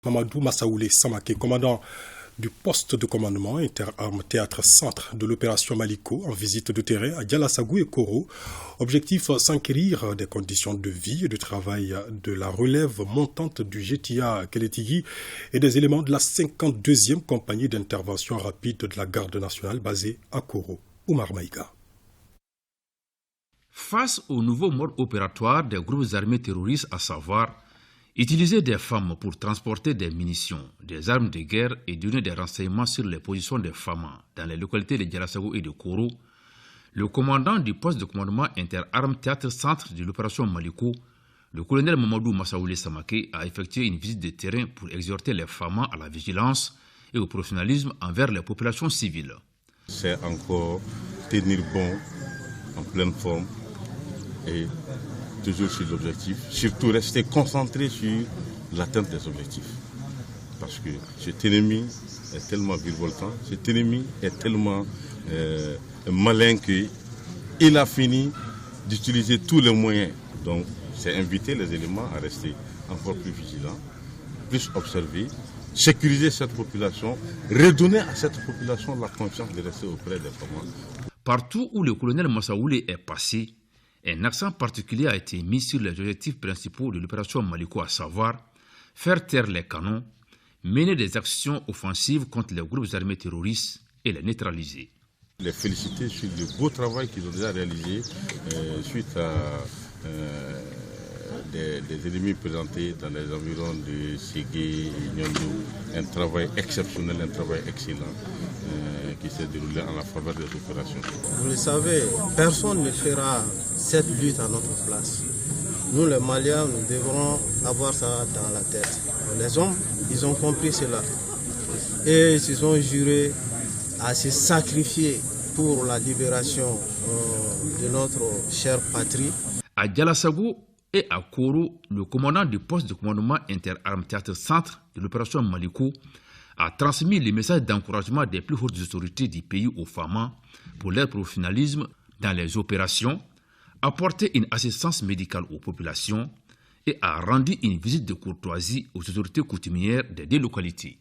Mamadou Massaoulé Samaké, commandant du poste de commandement interarmes théâtre-centre de l'opération Maliko en visite de terrain à Dialassagou et Koro. Objectif s'enquérir des conditions de vie et de travail de la relève montante du GTA Kélétigui et des éléments de la 52e compagnie d'intervention rapide de la garde nationale basée à Koro. Oumar Maïga. Face au nouveau mode opératoire des groupes armés terroristes, à savoir utiliser des femmes pour transporter des munitions, des armes de guerre et donner des renseignements sur les positions des femmes dans les localités de Dialassagou et de Koro, le commandant du poste de commandement interarmes théâtre-centre de l'opération Maliko, le colonel Mamadou Massaoulé Samaké, a effectué une visite de terrain pour exhorter les femmes à la vigilance et au professionnalisme envers les populations civiles. C'est encore tenir bon, en pleine forme et toujours sur l'objectif, surtout rester concentré sur l'atteinte des objectifs. Parce que cet ennemi est tellement virevoltant, cet ennemi est tellement malin qu'il a fini d'utiliser tous les moyens. Donc c'est inviter les éléments à rester encore plus vigilants, plus observer, sécuriser cette population, redonner à cette population la confiance de rester auprès des femmes. Partout où le colonel Massaoulé est passé, un accent particulier a été mis sur les objectifs principaux de l'opération Maliko, à savoir faire taire les canons, mener des actions offensives contre les groupes armés terroristes et les neutraliser. Les féliciter sur le beau travail qu'ils ont déjà réalisé suite à des ennemis présentés dans les environs de Ségué et Nyondou. Un travail exceptionnel, un travail excellent qui s'est déroulé en la faveur des opérations. Vous le savez, personne ne fera cette lutte à notre place. Nous les Maliens, nous devrons avoir ça dans la tête. Les hommes, ils ont compris cela. Et ils se sont jurés à se sacrifier pour la libération de notre chère patrie. À Dialassagou et à Koro, le commandant du poste de commandement interarmes théâtre-centre de l'opération Maliko a transmis les messages d'encouragement des plus hautes autorités du pays aux femmes pour leur professionnalisme dans les opérations, apporté une assistance médicale aux populations et a rendu une visite de courtoisie aux autorités coutumières des deux localités.